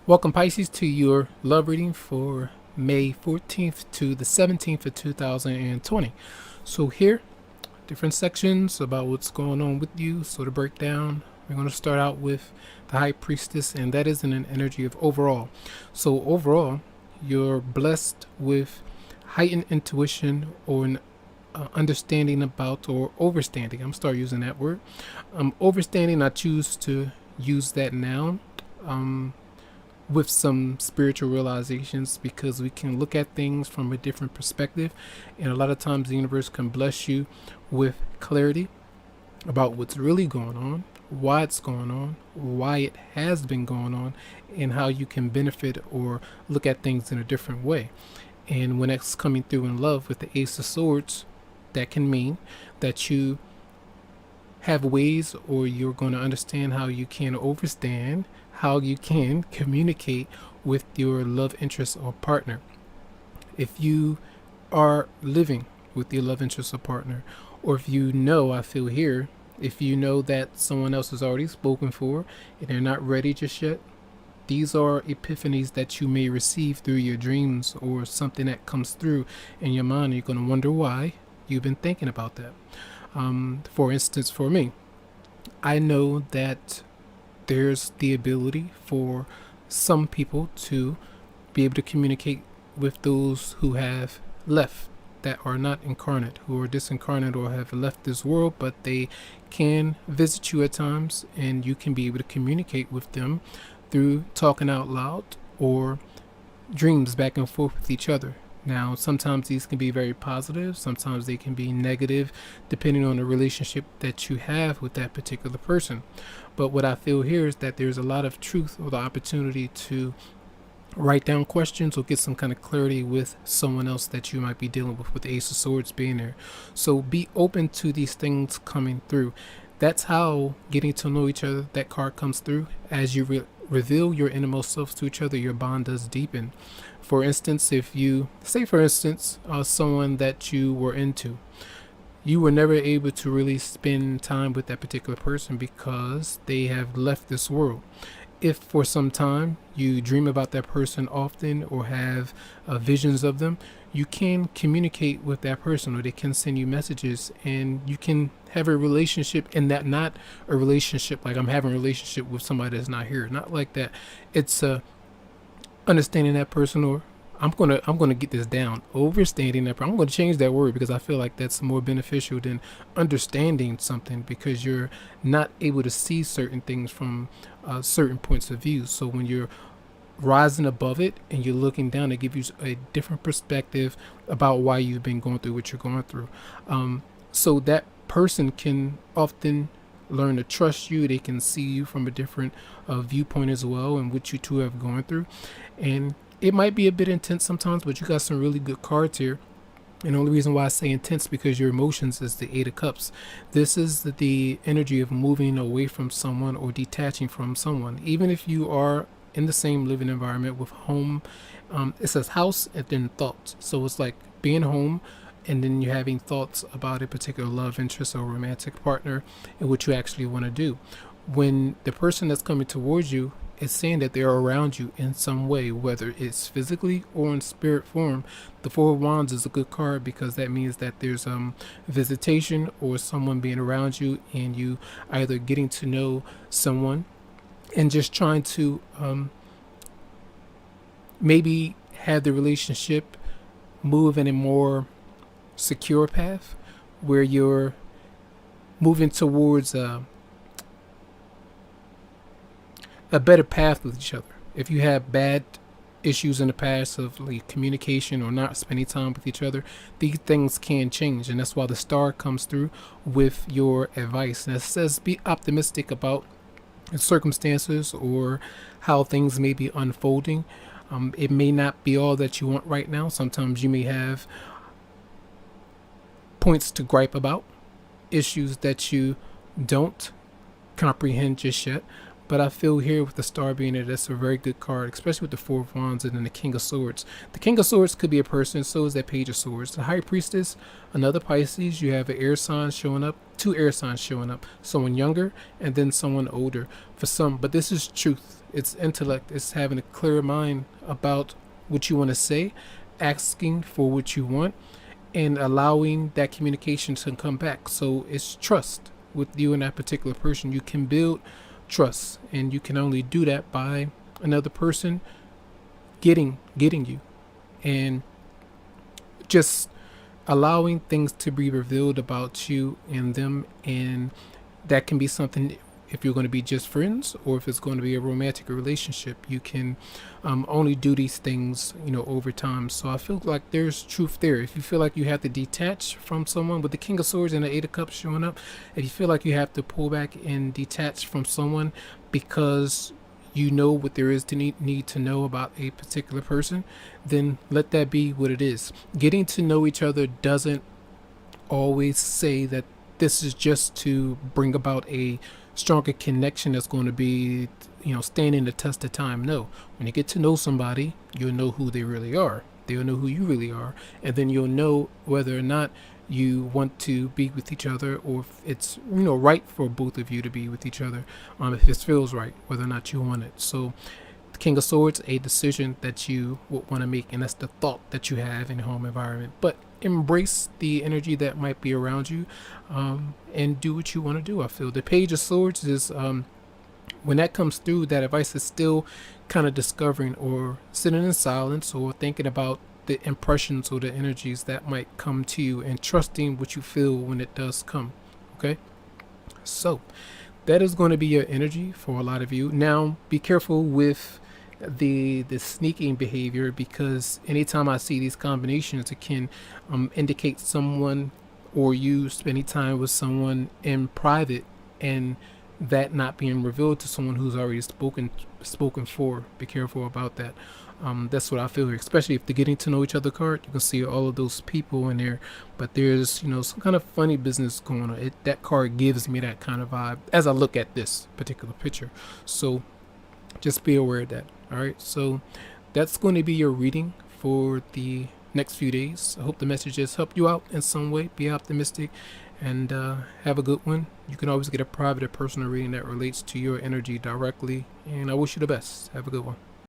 Welcome, Pisces, to your love reading for May 14th to the 17th of 2020. So here, different sections about what's going on with you. So to break down, we're going to start out with the High Priestess, and that is in an energy of overall. So overall, you're blessed with heightened intuition or an understanding about or overstanding. I'm start using that word. Overstanding, I choose to use that noun. With some spiritual realizations, because we can look at things from a different perspective, and a lot of times the universe can bless you with clarity about what's really going on, why it's going on, why it has been going on, and how you can benefit or look at things in a different way. And when it's coming through in love with the Ace of Swords, that can mean that you have ways, or you're going to understand how you can overstand, how you can communicate with your love interest or partner. If you are living with your love interest or partner, or if you know, I feel here, if you know that someone else has already spoken for and they're not ready just yet, these are epiphanies that you may receive through your dreams, or something that comes through in your mind. You're going to wonder why you've been thinking about that. For instance, for me, I know that there's the ability for some people to be able to communicate with those who have left, that are not incarnate, who are disincarnate or have left this world, but they can visit you at times, and you can be able to communicate with them through talking out loud or dreams back and forth with each other. Now, sometimes these can be very positive, sometimes they can be negative, depending on the relationship that you have with that particular person. But what I feel here is that there's a lot of truth, or the opportunity to write down questions or get some kind of clarity with someone else that you might be dealing with the Ace of Swords being there. So be open to these things coming through. That's how getting to know each other, that card comes through. As you reveal your innermost selves to each other, your bond does deepen. For instance, if you say, for instance, someone that you were into, you were never able to really spend time with that particular person because they have left this world. If for some time you dream about that person often, or have visions of them, you can communicate with that person, or they can send you messages, and you can have a relationship. And that, not a relationship like I'm having a relationship with somebody that's not here, not like that. It's understanding that person, or I'm gonna get this down. Overstanding that. I'm gonna change that word because I feel like that's more beneficial than understanding something, because you're not able to see certain things from certain points of view. So when you're rising above it and you're looking down, it gives you a different perspective about why you've been going through what you're going through. So that person can often learn to trust you. They can see you from a different viewpoint as well, and what you two have gone through. And it might be a bit intense sometimes, but you got some really good cards here. And the only reason why I say intense, because your emotions is the Eight of Cups. This is the energy of moving away from someone or detaching from someone. Even if you are in the same living environment with home, it says house and then thoughts. So it's like being home, and then you're having thoughts about a particular love interest or romantic partner, and what you actually want to do. When the person that's coming towards you is saying that they're around you in some way, whether it's physically or in spirit form, the Four of Wands is a good card, because that means that there's visitation, or someone being around you, and you either getting to know someone and just trying to maybe have the relationship move in a more secure path, where you're moving towards a better path with each other. If you have bad issues in the past of like communication or not spending time with each other, these things can change. And that's why the star comes through with your advice. And it says be optimistic about circumstances or how things may be unfolding. It may not be all that you want right now. Sometimes you may have points to gripe about, issues that you don't comprehend just yet. But I feel here with the star being there, that's a very good card, especially with the Four of Wands and then the King of Swords. The King of Swords could be a person, so is that Page of Swords. The High Priestess, another Pisces. You have an air sign showing up, two air signs showing up, someone younger and then someone older for some. But this is truth. It's intellect. It's having a clear mind about what you want to say, asking for what you want, and allowing that communication to come back. So it's trust with you and that particular person. You can build trust, and you can only do that by another person getting you, and just allowing things to be revealed about you and them. And that can be something, if you're going to be just friends or if it's going to be a romantic relationship. You can only do these things, over time. So I feel like there's truth there. If you feel like you have to detach from someone, with the King of Swords and the Eight of Cups showing up, if you feel like you have to pull back and detach from someone because you know what there is to need to know about a particular person, then let that be what it is. Getting to know each other doesn't always say that this is just to bring about a stronger connection that's going to be, standing the test of time. No, when you get to know somebody, you'll know who they really are. They'll know who you really are, and then you'll know whether or not you want to be with each other, or if it's right for both of you to be with each other. If it feels right, whether or not you want it. So the King of Swords, a decision that you would want to make, and that's the thought that you have in your home environment. But embrace the energy that might be around you, and do what you want to do. I feel the Page of Swords is, when that comes through, that advice is still kind of discovering or sitting in silence or thinking about the impressions or the energies that might come to you, and trusting what you feel when it does come. Okay, so that is going to be your energy for a lot of you. Now be careful with the sneaking behavior, because anytime I see these combinations, it can indicate someone or you spending time with someone in private, and that not being revealed to someone who's already spoken for. Be careful about that. That's what I feel here, especially if the getting to know each other card. You can see all of those people in there, but there's some kind of funny business going on. That card gives me that kind of vibe as I look at this particular picture. So just be aware of that. All right, so that's going to be your reading for the next few days. I hope the message has helped you out in some way. Be optimistic, and have a good one. You can always get a private or personal reading that relates to your energy directly, and I wish you the best. Have a good one.